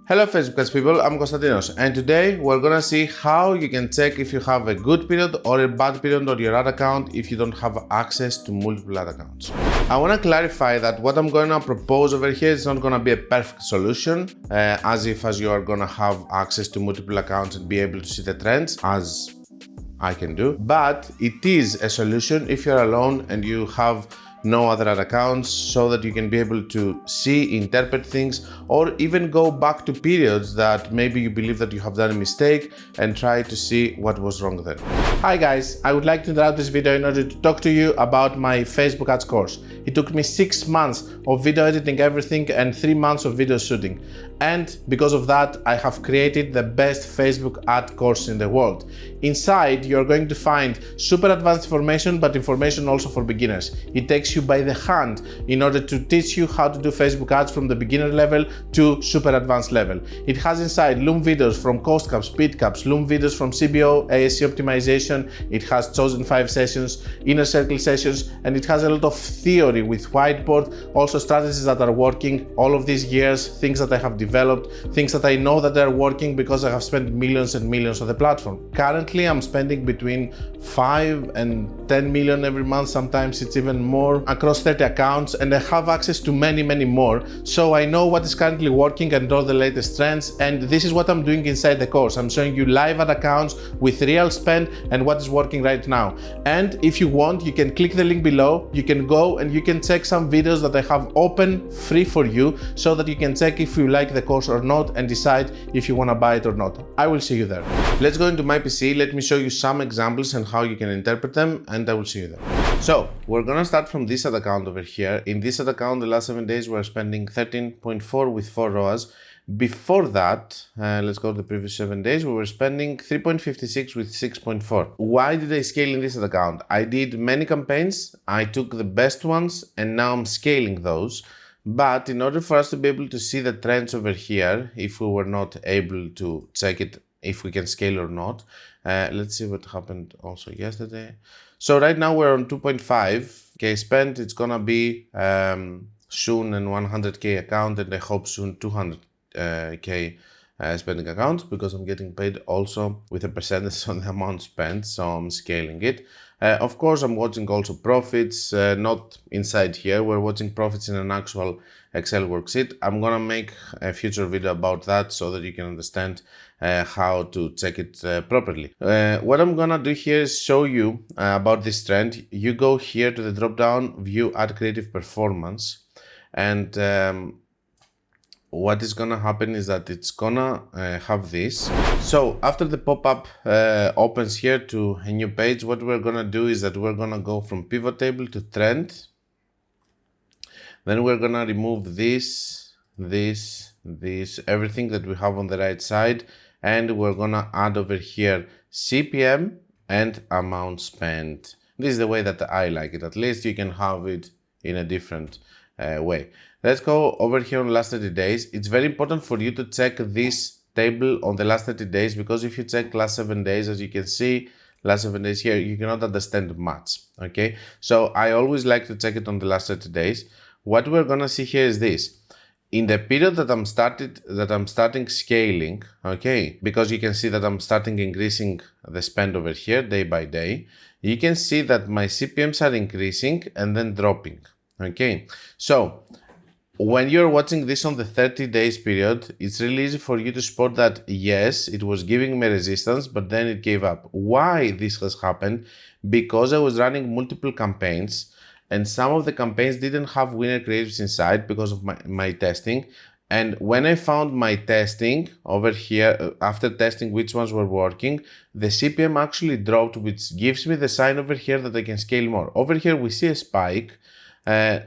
Hello Facebook people, I'm Konstantinos, and today we're gonna see how you can check if you have a good period or a bad period on your ad account if you don't have access to multiple ad accounts. I wanna clarify that what I'm gonna propose over here is not gonna be a perfect solution, as you are gonna have access to multiple accounts and be able to see the trends as I can do, but it is a solution if you're alone and you have no other ad accounts, so that you can be able to see, interpret things, or even go back to periods that maybe you believe that you have done a mistake and try to see what was wrong there. Hi guys, I would like to interrupt this video in order to talk to you about my Facebook ads course. It took me 6 months of video editing everything and 3 months of video shooting. And because of that, I have created the best Facebook ad course in the world. Inside, you're going to find super advanced information, but information also for beginners. It takes you by the hand in order to teach you how to do Facebook ads from the beginner level to super advanced level. It has inside Loom videos from cost caps, speed caps, Loom videos from CBO, ASC optimization. It has chosen 5 sessions, inner circle sessions, and it has a lot of theory with whiteboard, also strategies that are working all of these years, things that I have developed, things that I know that are working because I have spent millions and millions on the platform. Currently, I'm spending between 5 and 10 million every month, sometimes it's even more, across 30 accounts, and I have access to many more, so I know what is currently working and all the latest trends, and this is what I'm doing inside the course. I'm showing you live ad accounts with real spend and what is working right now. And if you want, you can click the link below, you can go and you can check some videos that I have open free for you, so that you can check if you like the course or not and decide if you want to buy it or not. I will see you there. Let's go into my PC, let me show you some examples and how you can interpret them, and I will see you there. So we're gonna start from this ad account over here. In this ad account, the last 7 days we're spending 13.4 with 4 ROAS. Before that, let's go to the previous 7 days, we were spending 3.56 with 6.4. Why did I scale in this ad account? I did many campaigns, I took the best ones, and now I'm scaling those. But in order for us to be able to see the trends over here, if we were not able to check it, if we can scale or not, let's see what happened also yesterday. So right now we're on 2.5k spent. It's gonna be soon an 100k account, and I hope soon 200k spending account, because I'm getting paid also with a percentage on the amount spent, so I'm scaling it. Of course, I'm watching also profits, not inside here. We're watching profits in an actual Excel worksheet. I'm gonna make a future video about that so that you can understand how to check it properly. What I'm gonna do here is show you about this trend. You go here to the drop down, view ad creative performance, and what is gonna happen is that it's gonna have this. So after the pop-up opens here to a new page, what we're gonna do is that we're gonna go from pivot table to trend. Then we're gonna remove this, everything that we have on the right side, and we're gonna add over here CPM and amount spent. This is the way that I like it. At least you can have it in a different way. Let's go over here on last 30 days. It's very important for you to check this table on the last 30 days, because if you check last 7 days, as you can see, last 7 days here, you cannot understand much, okay? So I always like to check it on the last 30 days. What we're gonna see here is this. In the period that I'm starting scaling, okay, because you can see that I'm starting increasing the spend over here day by day, you can see that my CPMs are increasing and then dropping, okay? So when you're watching this on the 30 days period, it's really easy for you to spot that, yes, it was giving me resistance, but then it gave up. Why this has happened? Because I was running multiple campaigns, and some of the campaigns didn't have winner creatives inside because of my testing. And when I found my testing over here, after testing which ones were working, the CPM actually dropped, which gives me the sign over here that I can scale more. Over here we see a spike.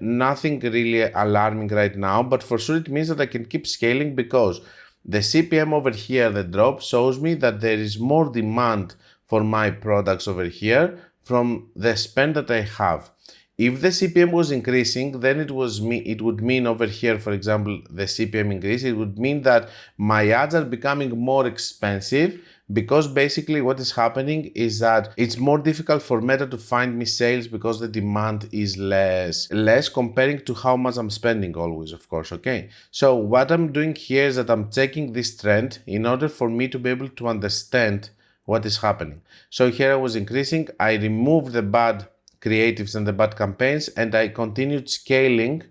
Nothing really alarming right now, but for sure it means that I can keep scaling, because the CPM over here, the drop, shows me that there is more demand for my products over here from the spend that I have. If the CPM was increasing, then it would mean over here, for example, the CPM increase, it would mean that my ads are becoming more expensive, because basically what is happening is that it's more difficult for Meta to find me sales because the demand is less comparing to how much I'm spending always, of course, okay? So what I'm doing here is that I'm checking this trend in order for me to be able to understand what is happening. So here I was increasing, I removed the bad creatives and the bad campaigns, and I continued scaling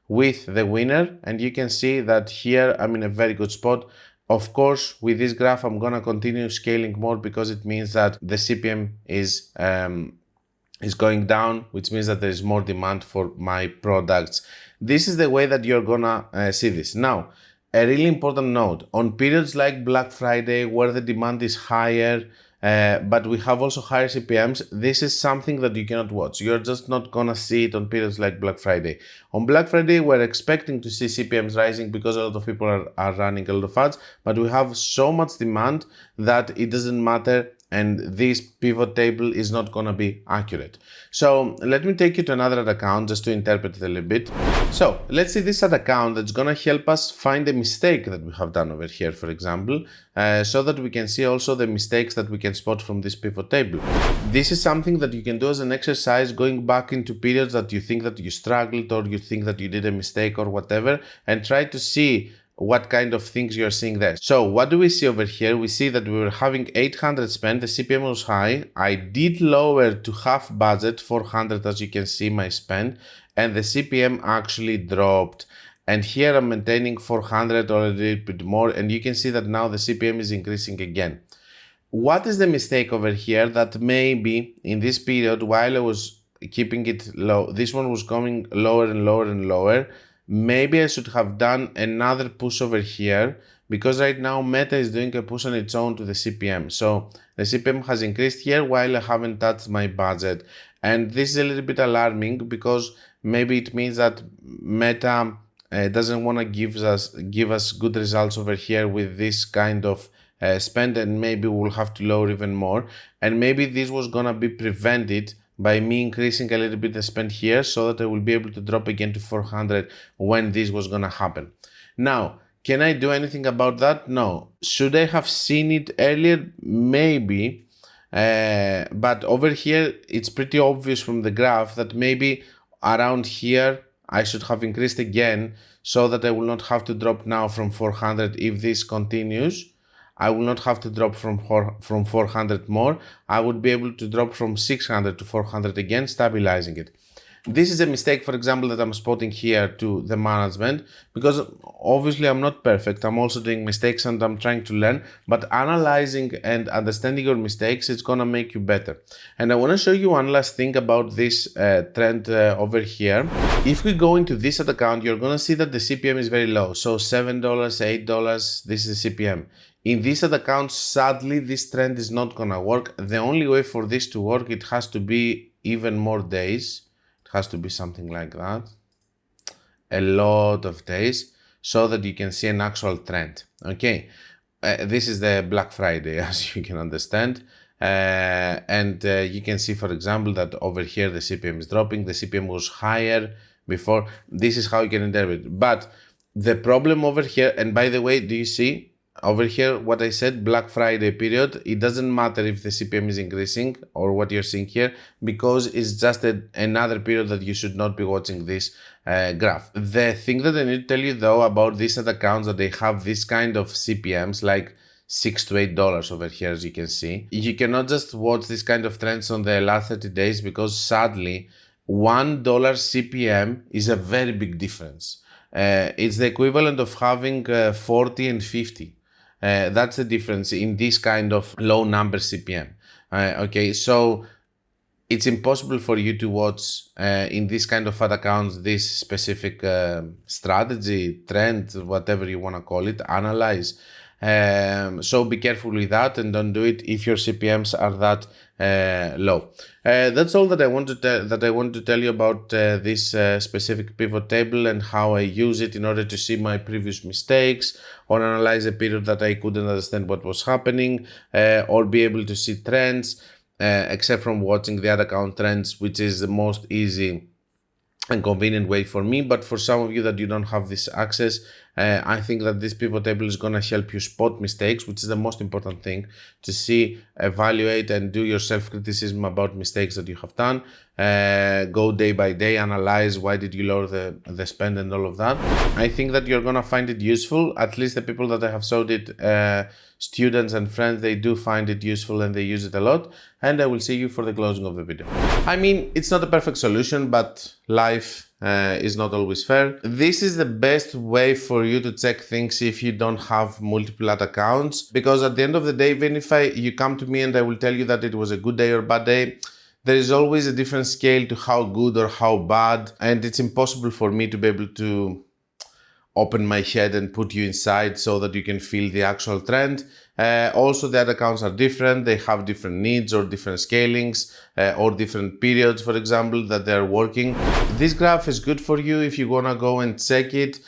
with the winner, and you can see that here I'm in a very good spot. Of course, with this graph, I'm gonna continue scaling more because it means that the CPM is going down, which means that there is more demand for my products. This is the way that you're gonna see this. Now, a really important note, on periods like Black Friday, where the demand is higher, but we have also higher CPMs, this is something that you cannot watch. You're just not gonna see it on periods like Black Friday. On Black Friday, we're expecting to see CPMs rising because a lot of people are running a lot of ads, but we have so much demand that it doesn't matter, and this pivot table is not gonna be accurate. So let me take you to another ad account just to interpret it a little bit. So let's see this ad account that's gonna help us find a mistake that we have done over here, for example, so that we can see also the mistakes that we can spot from this pivot table. This is something that you can do as an exercise, going back into periods that you think that you struggled or you think that you did a mistake or whatever, and try to see what kind of things you're seeing there. So what do we see over here? We see that we were having 800 spent, the CPM was high. I did lower to half budget, 400, as you can see my spend, and the CPM actually dropped. And here I'm maintaining 400 or a little bit more, and you can see that now the CPM is increasing again. What is the mistake over here? That maybe in this period, while I was keeping it low, this one was going lower and lower and lower. Maybe I should have done another push over here, because right now Meta is doing a push on its own to the CPM. So the CPM has increased here while I haven't touched my budget. And this is a little bit alarming because maybe it means that Meta doesn't want to give us good results over here with this kind of spend, and maybe we'll have to lower even more. And maybe this was gonna be prevented by me increasing a little bit the spend here, so that I will be able to drop again to 400 when this was gonna happen. Now, can I do anything about that? No. Should I have seen it earlier? Maybe. But over here, it's pretty obvious from the graph that maybe around here, I should have increased again, so that I will not have to drop now from 400 if this continues. I will not have to drop from 400 more. I would be able to drop from 600 to 400 again, stabilizing it. This is a mistake, for example, that I'm spotting here to the management, because obviously I'm not perfect. I'm also doing mistakes and I'm trying to learn, but analyzing and understanding your mistakes, it's gonna make you better. And I wanna show you one last thing about this trend over here. If we go into this ad account, you're gonna see that the CPM is very low. So $7, $8, this is the CPM. In this ad account, sadly, this trend is not gonna work. The only way for this to work, it has to be even more days. It has to be something like that. A lot of days, so that you can see an actual trend. Okay, this is the Black Friday, as you can understand. And you can see, for example, that over here the CPM is dropping. The CPM was higher before. This is how you can interpret it. But the problem over here, and by the way, do you see? Over here, what I said, Black Friday period, it doesn't matter if the CPM is increasing or what you're seeing here, because it's just another period that you should not be watching this graph. The thing that I need to tell you though about these ad accounts, that they have this kind of CPMs, like $6 to $8 over here, as you can see. You cannot just watch this kind of trends on the last 30 days, because sadly, $1 CPM is a very big difference. It's the equivalent of having 40 and 50. That's the difference in this kind of low number CPM. Okay, so it's impossible for you to watch in this kind of ad accounts this specific strategy, trend, whatever you want to call it, analyze. So be careful with that and don't do it if your CPMs are that low. That's all that I want to tell you about this specific pivot table and how I use it in order to see my previous mistakes, or analyze a period that I couldn't understand what was happening, or be able to see trends, except from watching the ad account trends, which is the most easy and convenient way for me. But for some of you that you don't have this access, I think that this pivot table is going to help you spot mistakes, which is the most important thing, to see, evaluate, and do your self-criticism about mistakes that you have done. Go day by day, analyze why did you lower the spend and all of that. I think that you're going to find it useful. At least the people that I have showed it, students and friends, they do find it useful and they use it a lot. And I will see you for the closing of the video. I mean, it's not a perfect solution, but life is not always fair. This is the best way for you to check things if you don't have multiple ad accounts, because at the end of the day, even if you come to me and I will tell you that it was a good day or bad day, there is always a different scale to how good or how bad, and it's impossible for me to be able to open my head and put you inside so that you can feel the actual trend. Also, the ad accounts are different. They have different needs or different scalings or different periods, for example, that they're working. This graph is good for you if you want to go and check it.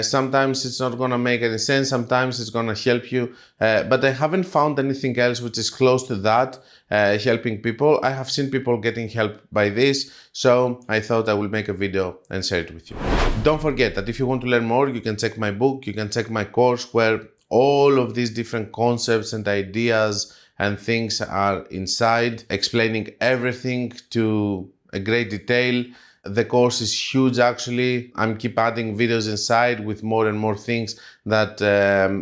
Sometimes it's not going to make any sense. Sometimes it's going to help you. But I haven't found anything else which is close to that, helping people. I have seen people getting help by this. So I thought I will make a video and share it with you. Don't forget that if you want to learn more, you can check my book, you can check my course, where all of these different concepts and ideas and things are inside, explaining everything to a great detail. The course is huge actually. I'm keep adding videos inside with more and more things that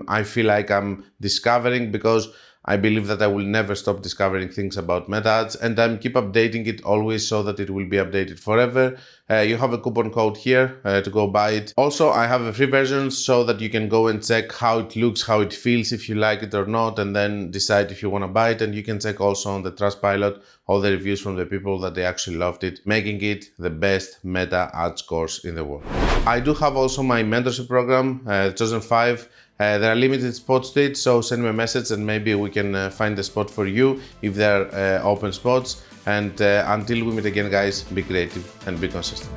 I feel like I'm discovering, because I believe that I will never stop discovering things about meta ads, and I'm keep updating it always so that it will be updated forever. You have a coupon code here to go buy it. Also, I have a free version so that you can go and check how it looks, how it feels, if you like it or not, and then decide if you want to buy it. And you can check also on the Trustpilot all the reviews from the people that they actually loved it, making it the best meta ads course in the world. I do have also my mentorship program, Chosen 5. There are limited spots to it, so send me a message and maybe we can find a spot for you if there are open spots. And until we meet again, guys, be creative and be consistent.